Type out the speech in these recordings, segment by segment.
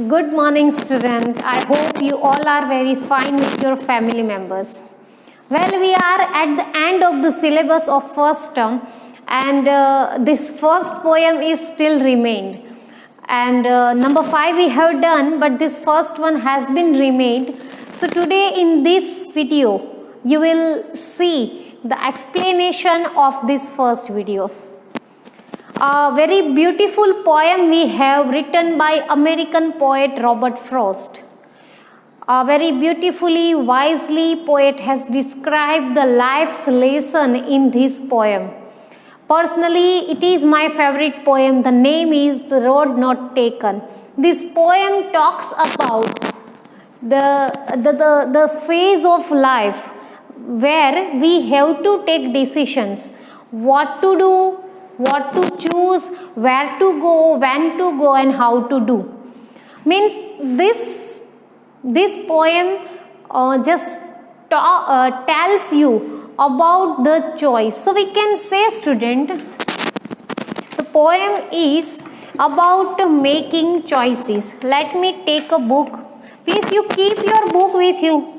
Good morning, student. I hope you all are very fine with your family members. Well, we are at the end of the syllabus of first term, and this first poem is still remained. And number 5 we have done, but this first one has been remained. So today in this video, you will see the explanation of this first video. A very beautiful poem we have written by American poet Robert Frost. Very beautifully, wisely, poet has described the life's lesson in this poem. Personally, it is my favorite poem. The name is The Road Not Taken. This poem talks about the phase of life where we have to take decisions, what to do, what to choose, where to go, when to go, and how to do. Means this poem just tells you about the choice. So we can say, student, the poem is about making choices. Let me take a book. Please, you keep your book with you.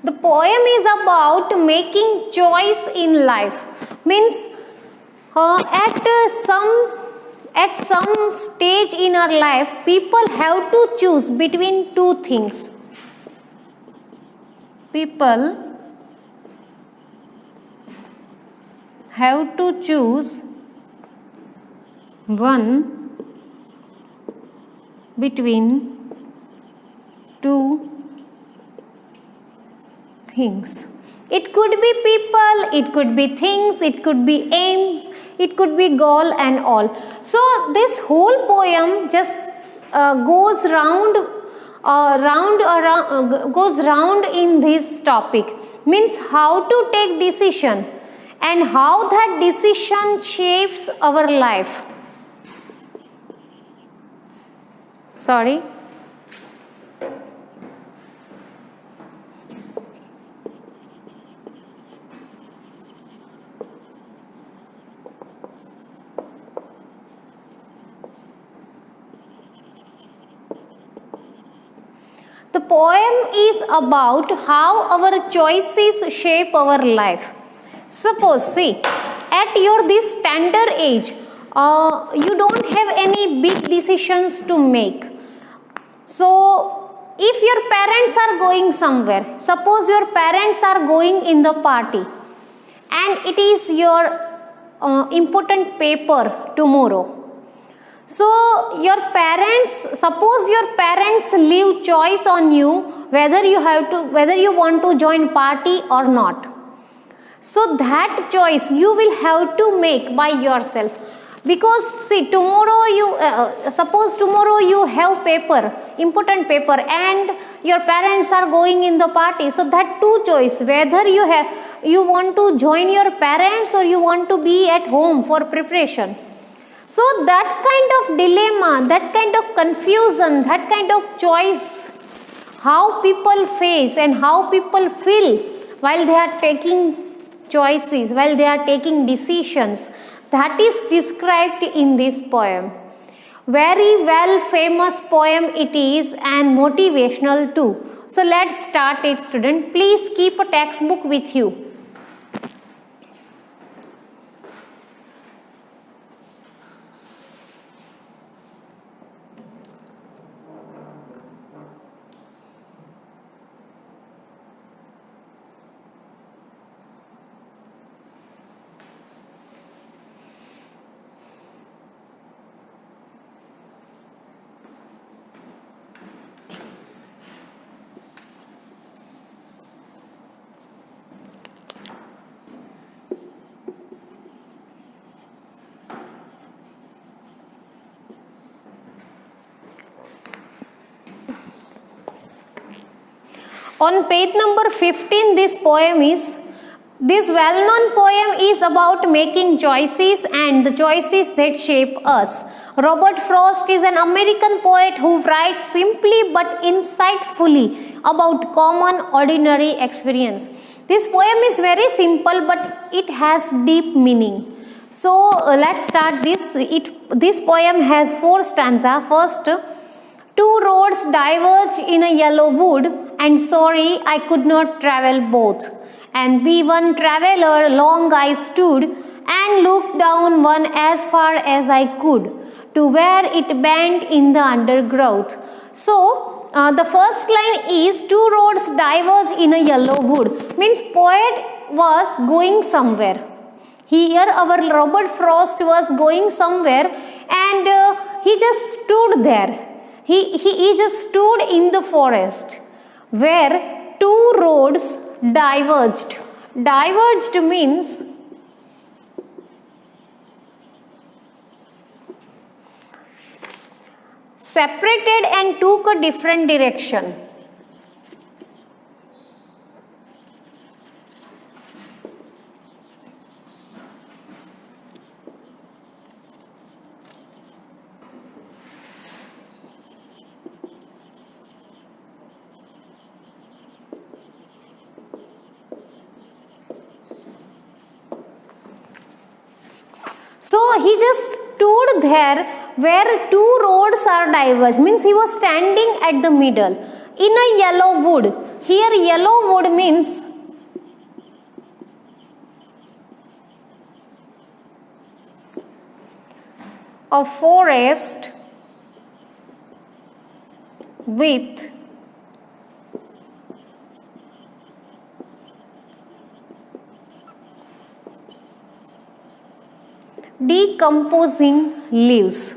The poem is about making choice in life. Means at some stage in our life, people have to choose between two things. People have to choose one between two things. It could be people, it could be things, it could be aims, it could be goal and all. So this whole poem just goes round in this topic. Means how to take decision and how that decision shapes our life. Sorry. The poem is about how our choices shape our life. Suppose, see, at your this tender age, you don't have any big decisions to make. So, if your parents are going somewhere, suppose your parents are going in the party, and it is your important paper tomorrow. So suppose your parents leave choice on you whether you want to join party or not. So that choice you will have to make by yourself, because see, tomorrow suppose tomorrow you have important paper, and your parents are going in the party. So that two choice, whether you want to join your parents or you want to be at home for preparation. So that kind of dilemma, that kind of confusion, that kind of choice, how people face and how people feel while they are taking choices, while they are taking decisions, that is described in this poem. Very well famous poem it is, and motivational too. So let's start it, student. Please keep a textbook with you. On page number 15, this poem is This well-known poem is about making choices and the choices that shape us. Robert Frost is an American poet who writes simply but insightfully about common ordinary experience. This poem is very simple but it has deep meaning. So let's start this. This poem has 4 stanzas. First, two roads diverged in a yellow wood, and sorry I could not travel both. And be one traveler long I stood, and looked down one as far as I could, to where it bent in the undergrowth. So the first line is two roads diverged in a yellow wood, means poet was going somewhere. Here our Robert Frost was going somewhere, and he just stood there. He just stood in the forest where two roads diverged. Diverged means separated and took a different direction. So he just stood there where two roads are diverged, means he was standing at the middle in a yellow wood. Here yellow wood means a forest with decomposing leaves.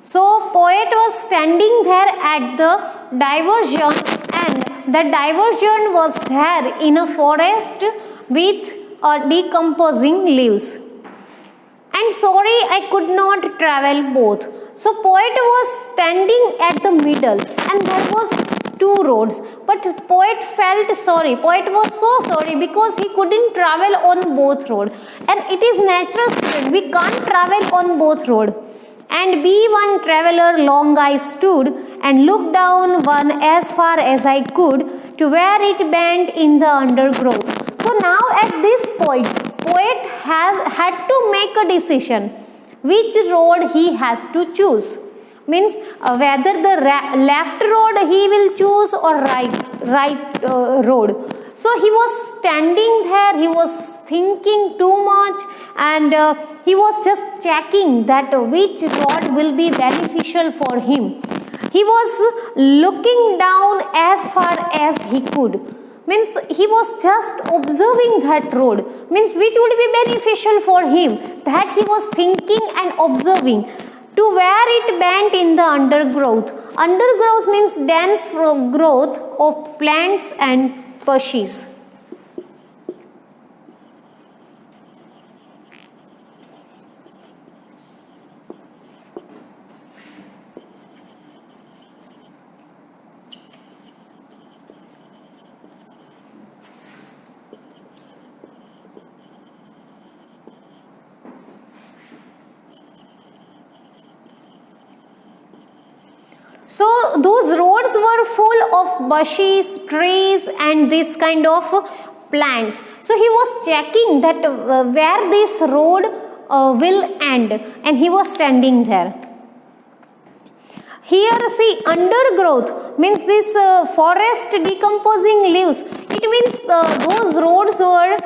So poet was standing there at the diversion, and the diversion was there in a forest with decomposing leaves. And sorry I could not travel both. So poet was standing at the middle, and there was two roads, but poet felt sorry. Poet was so sorry because he couldn't travel on both road, and it is natural state, we can't travel on both road. And be one traveler long I stood, and looked down one as far as I could, to where it bent in the undergrowth. So now at this point, poet had to make a decision which road he has to choose. Means whether the left road he will choose or right road. So he was standing there, he was thinking too much, and he was just checking that which road will be beneficial for him. He was looking down as far as he could. Means he was just observing that road, means which would be beneficial for him, that he was thinking and observing, to where it bent in the undergrowth. Undergrowth means dense growth of plants and bushes. So those roads were full of bushes, trees, and this kind of plants. So he was checking that where this road will end, and he was standing there. Here see, undergrowth means this forest decomposing leaves. It means those roads were,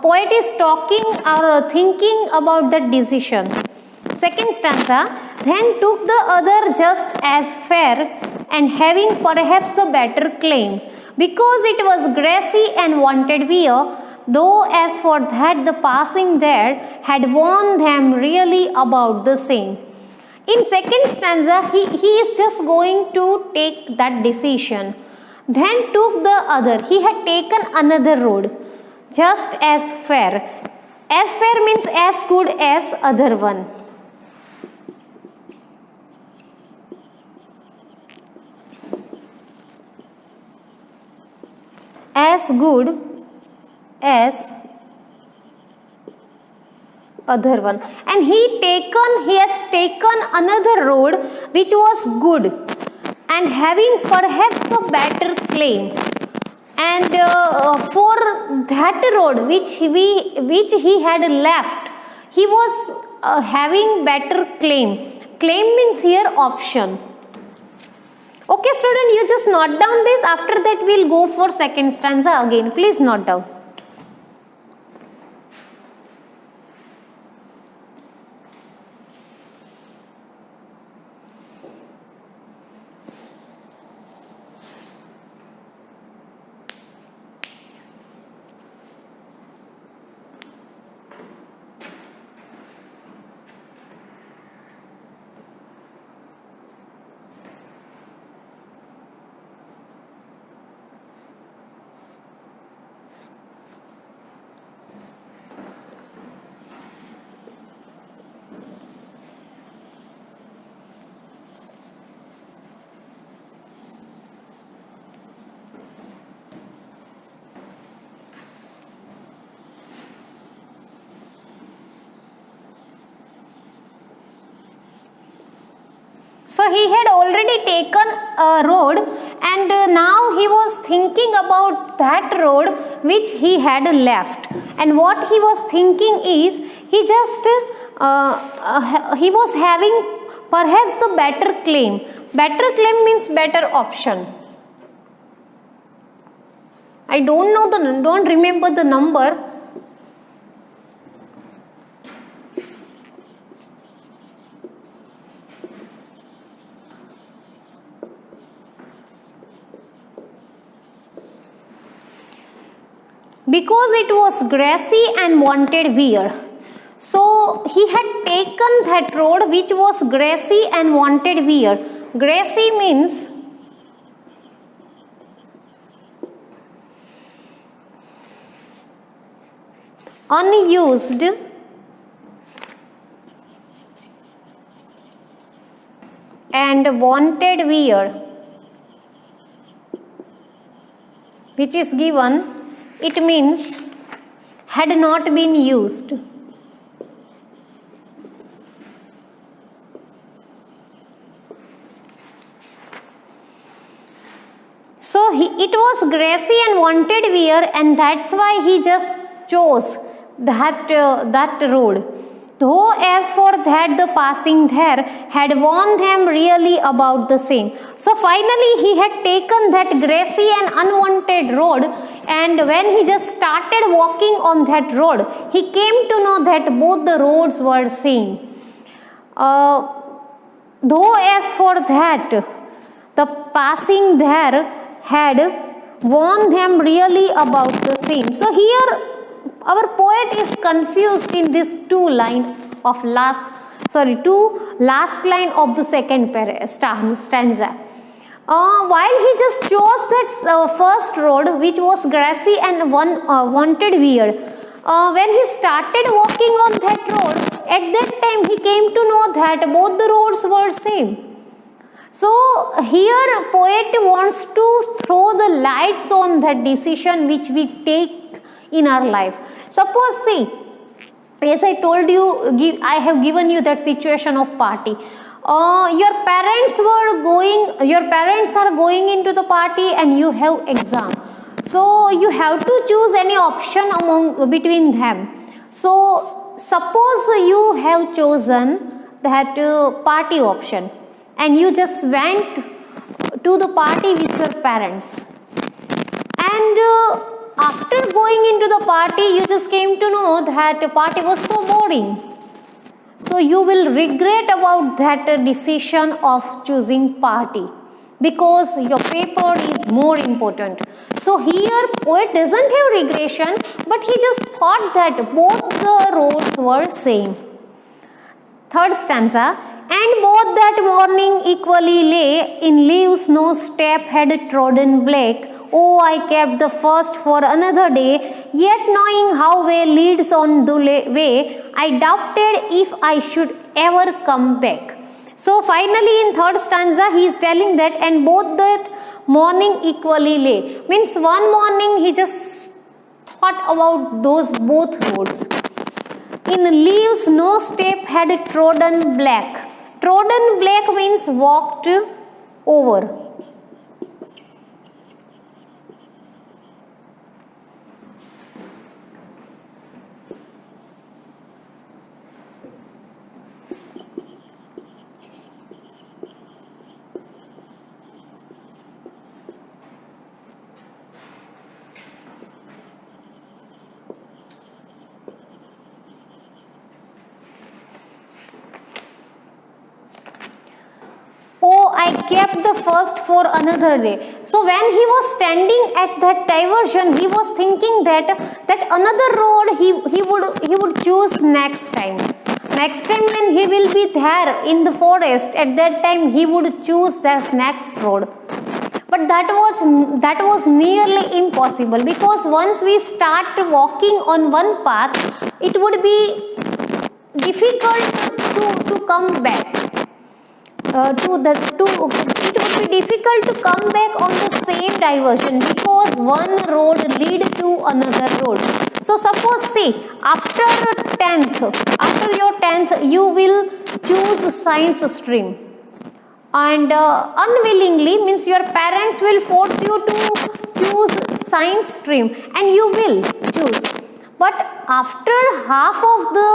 poet is talking or thinking about the decision. Second stanza, then took the other just as fair, and having perhaps the better claim, because it was grassy and wanted wear, though as for that the passing there had warned them really about the same. In second stanza, he is just going to take that decision. Then took the other, he had taken another road, just as fair. As fair means as good as other one. As good as other one, and he has taken another road which was good and having perhaps a better claim, and for that road which he had left, he was having better claim. Claim means here option. Okay student, you just note down this. After that we'll go for second stanza again. Please note down. So he had already taken a road, and now he was thinking about that road which he had left. And what he was thinking is, he was having perhaps the better claim. Better claim means better option. I don't remember the number. Because it was grassy and wanted wear. So he had taken that road which was grassy and wanted wear. Grassy means unused and wanted wear, which is given. It means had not been used. So it was grassy and wanted wear, and that's why he just chose that road. Though as for that the passing there had warned them really about the same. So finally he had taken that grassy and unwanted road, and when he just started walking on that road, he came to know that both the roads were same. Though as for that the passing there had warned them really about the same. So here our poet is confused in this two last line of the second stanza. While he just chose that first road which was grassy and wanted wear, when he started walking on that road, at that time he came to know that both the roads were same. So here poet wants to throw the lights on that decision which we take in our life. Suppose, see, as I told you, I have given you that situation of party. Your parents are going into the party, and you have exam. So you have to choose any option between them. So suppose you have chosen that party option, and you just went to the party with your parents, and after going into the party, you just came to know that the party was so boring. So you will regret about that decision of choosing party, because your paper is more important. So here poet doesn't have regression, but he just thought that both the roads were same. Third stanza. And both that morning equally lay, in leaves no step had trodden black. Oh, I kept the first for another day, yet knowing how way leads on the way, I doubted if I should ever come back. So finally in third stanza he is telling that, and both that morning equally lay. Means one morning he just What about those both roads? In leaves, no step had trodden black. Trodden black means walked over. Oh, I kept the first for another day. So when he was standing at that diversion, he was thinking that another road he would choose next time. Next time when he will be there in the forest, at that time he would choose that next road. But that was nearly impossible, because once we start walking on one path, it would be difficult to come back. It would be difficult to come back on the same diversion, because one road lead to another road. So suppose, see, after your 10th, you will choose science stream, and unwillingly, means your parents will force you to choose science stream, and you will choose. But after half of the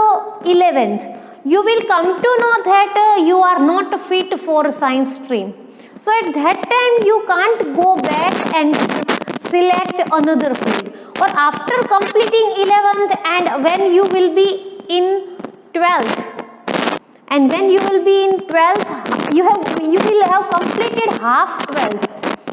11th, you will come to know that you are not fit for science stream. So at that time you can't go back and select another field. Or after completing 11th, and when you will be in 12th, and when you will be in 12th, you will have completed half 12th,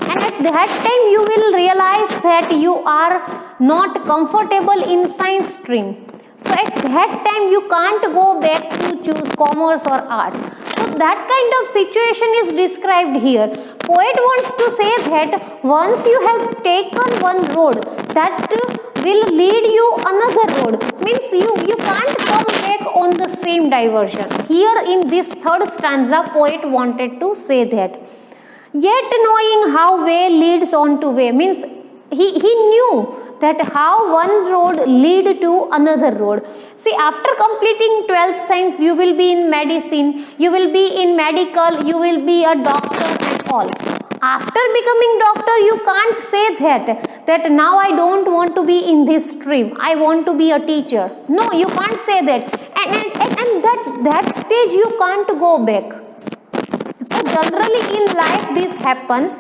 and at that time you will realize that you are not comfortable in science stream. So at that time you can't go back to choose commerce or arts. So that kind of situation is described here. Poet wants to say that once you have taken one road, that will lead you another road. Means you can't come back on the same diversion. Here in this third stanza, poet wanted to say that. Yet knowing how way leads on to way, means he knew that how one road lead to another road. See, after completing 12th science, you will be in medicine, you will be in medical, you will be a doctor and all. After becoming doctor, you can't say that now I don't want to be in this stream, I want to be a teacher. No, you can't say that. And that stage you can't go back. So generally in life this happens.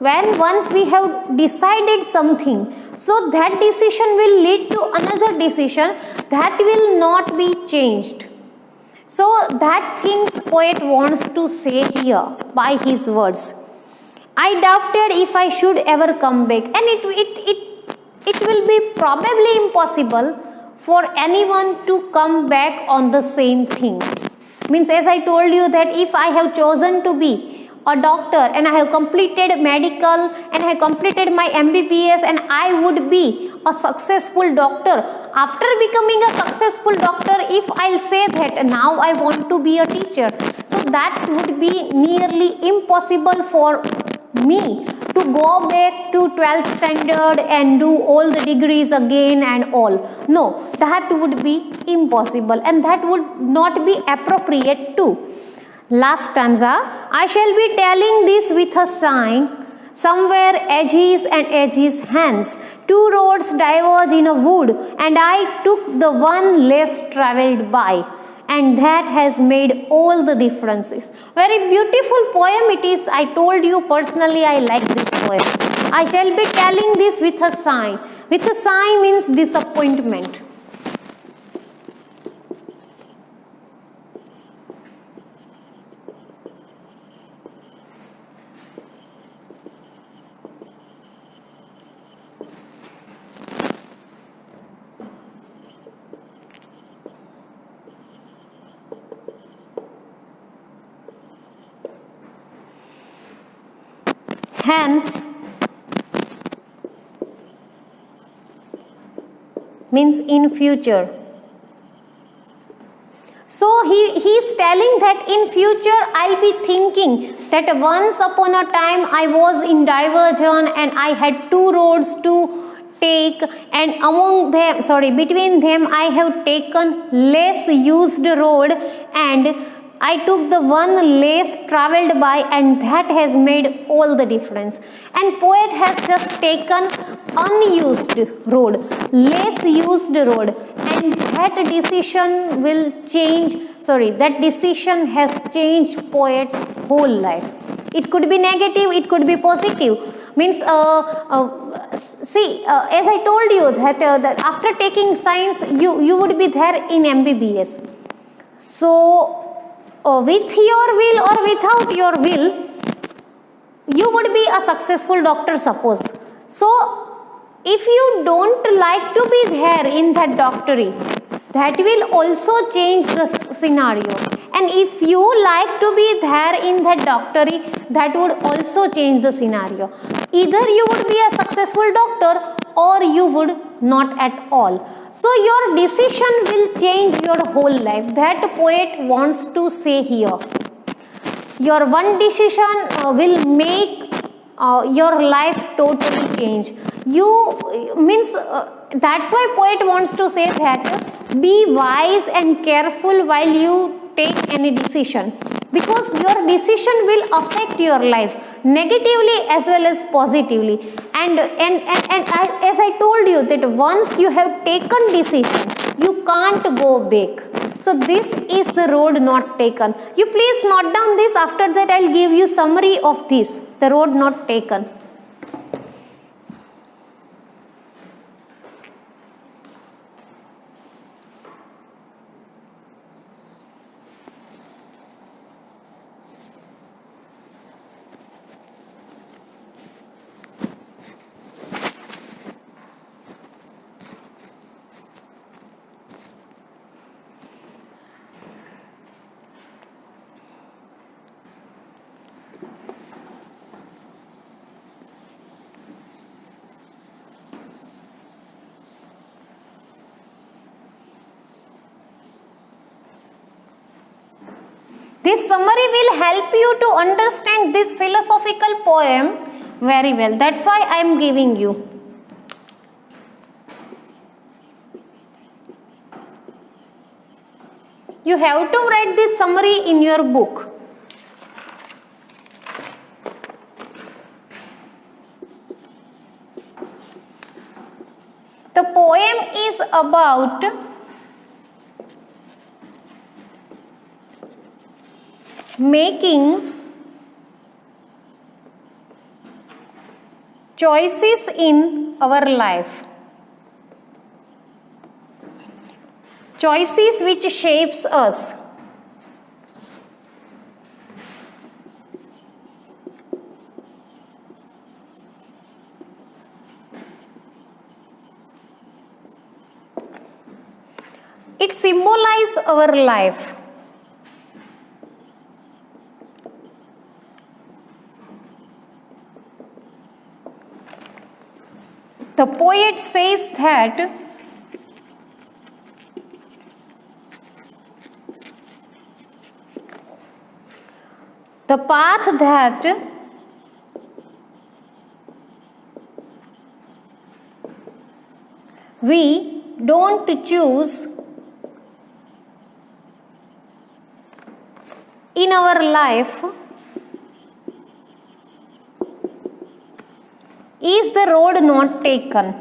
Once we have decided something, so that decision will lead to another decision that will not be changed. So that things poet wants to say here by his words. I doubted if I should ever come back, and it will be probably impossible for anyone to come back on the same thing. Means, as I told you, that if I have chosen to be a doctor and I have completed medical and I have completed my MBBS and I would be a successful doctor, after becoming a successful doctor, if I'll say that now I want to be a teacher, so that would be nearly impossible for me to go back to 12th standard and do all the degrees again and all. No, that would be impossible and that would not be appropriate too. Last stanza, I shall be telling this with a sigh. Somewhere edges and edges hence, two roads diverge in a wood, and I took the one less travelled by, and that has made all the differences. Very beautiful poem it is. I told you personally I like this poem. I shall be telling this with a sigh. With a sigh means disappointment. Hence means in future. So he is telling that in future I'll be thinking that once upon a time I was in diversion and I had two roads to take, and among them, between them I have taken less used road and I took the one less traveled by, and that has made all the difference. And poet has just taken unused road, less used road, and that decision will change, that decision has changed poet's whole life. It could be negative, it could be positive. Means as I told you that after taking science you would be there in MBBS. So with your will or without your will, you would be a successful doctor, suppose. So if you don't like to be there in that doctory, that will also change the scenario. And if you like to be there in that doctory, that would also change the scenario. Either you would be a successful doctor or you would not at all. So your decision will change your whole life. That poet wants to say here. Your one decision will make your life totally change. That's why poet wants to say that be wise and careful while you take any decision, because your decision will affect your life negatively as well as positively. And as I told you that once you have taken decision, you can't go back. So this is the road not taken. You please note down this. After that I'll give you summary of this, the road not taken. This summary will help you to understand this philosophical poem very well. That's why I am giving you. You have to write this summary in your book. The poem is about making choices in our life, choices which shapes us. It symbolizes our life. The poet says that the path that we don't choose in our life is the road not taken.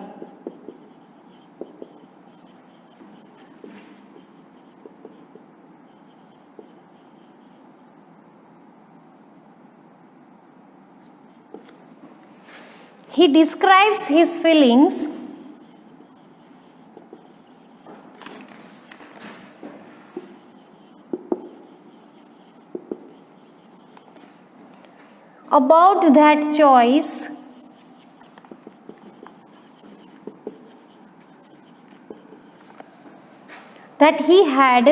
He describes his feelings about that choice that he had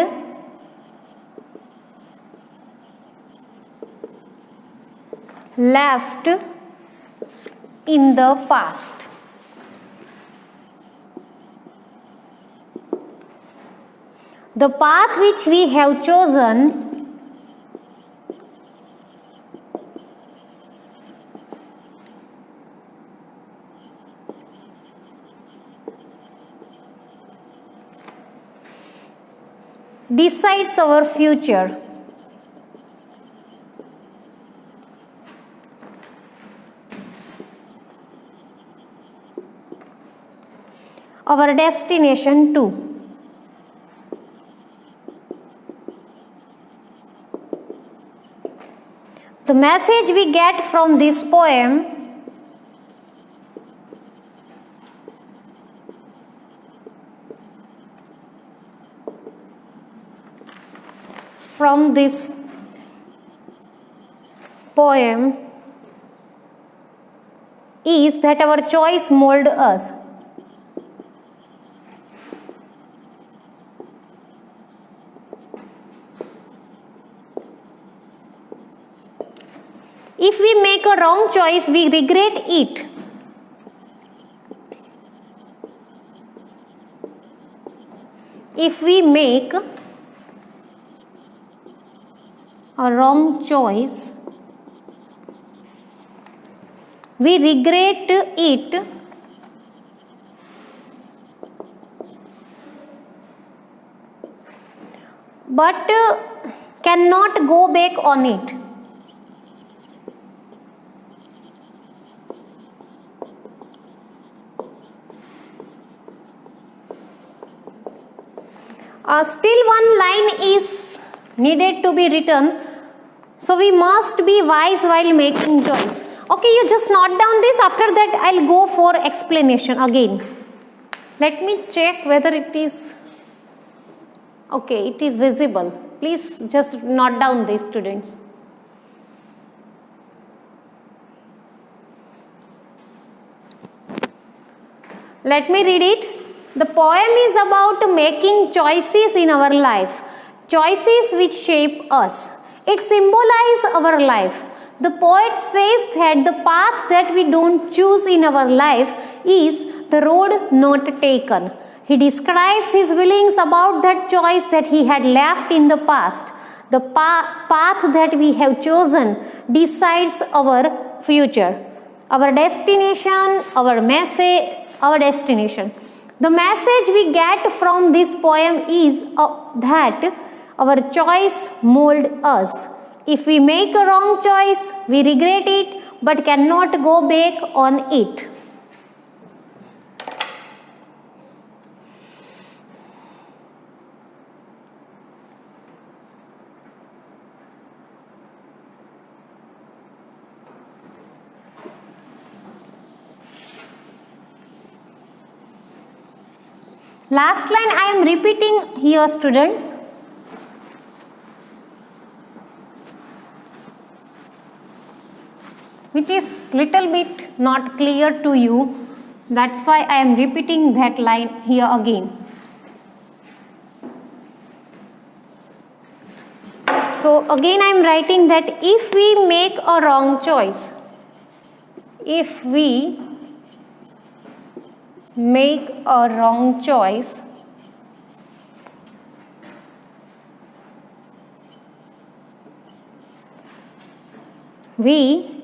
left in the past. The path which we have chosen decides our future. Our destination too. The message we get from this poem is that our choice mold us. If we make a wrong choice, we regret it. If we make a wrong choice, we regret it. But cannot go back on it. Still one line is needed to be written. So we must be wise while making choice. Okay, you just note down this. After that, I'll go for explanation again. Let me check whether it is okay. It is visible. Please just note down this, students. Let me read it. The poem is about making choices in our life, choices which shape us. It symbolizes our life. The poet says that the path that we don't choose in our life is the road not taken. He describes his feelings about that choice that he had left in the past. The path that we have chosen decides our future, our destination, our message, our destination. The message we get from this poem is that our choice molds us. If we make a wrong choice, we regret it but cannot go back on it. Last line I am repeating here, students. Which is little bit not clear to you. That's why I am repeating that line here again. So again I am writing that if we make a wrong choice, if we make a wrong choice, we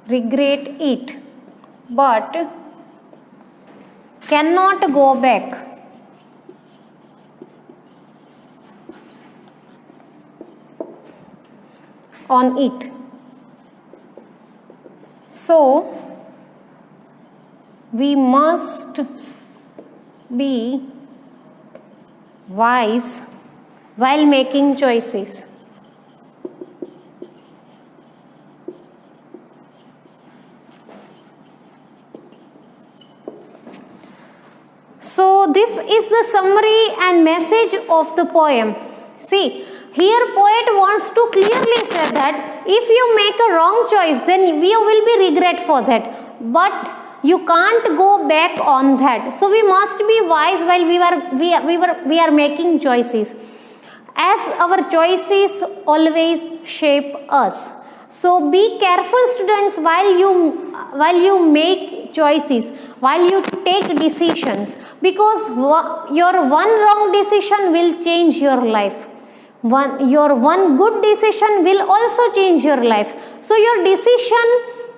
regret it but cannot go back on it. So we must be wise while making choices. So this is the summary and message of the poem. See, here poet wants to clearly say that if you make a wrong choice, then you will be regret for that. But you can't go back on that. So we must be wise while we are making choices, as our choices always shape us. So be careful, students, while you make choices, while you take decisions, because your one wrong decision will change your life. Your one good decision will also change your life. So your decision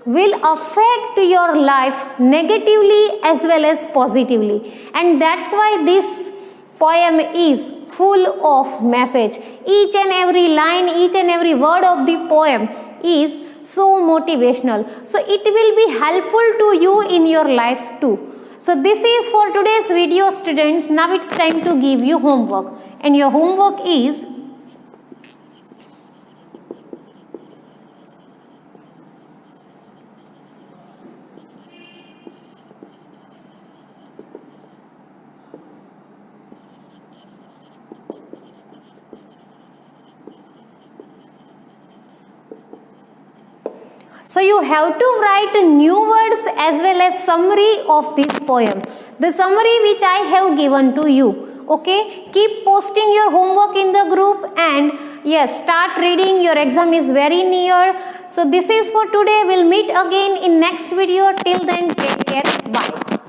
will affect your life negatively as well as positively, and that's why this poem is full of message. Each and every line, each and every word of the poem is so motivational, so it will be helpful to you in your life too. So this is for today's video, students. Now it's time to give you homework, and your homework is so you have to write new words as well as summary of this poem. The summary which I have given to you. Okay, keep posting your homework in the group, and yes, start reading. Your exam is very near. So this is for today. We'll meet again in next video. Till then, take care. Bye.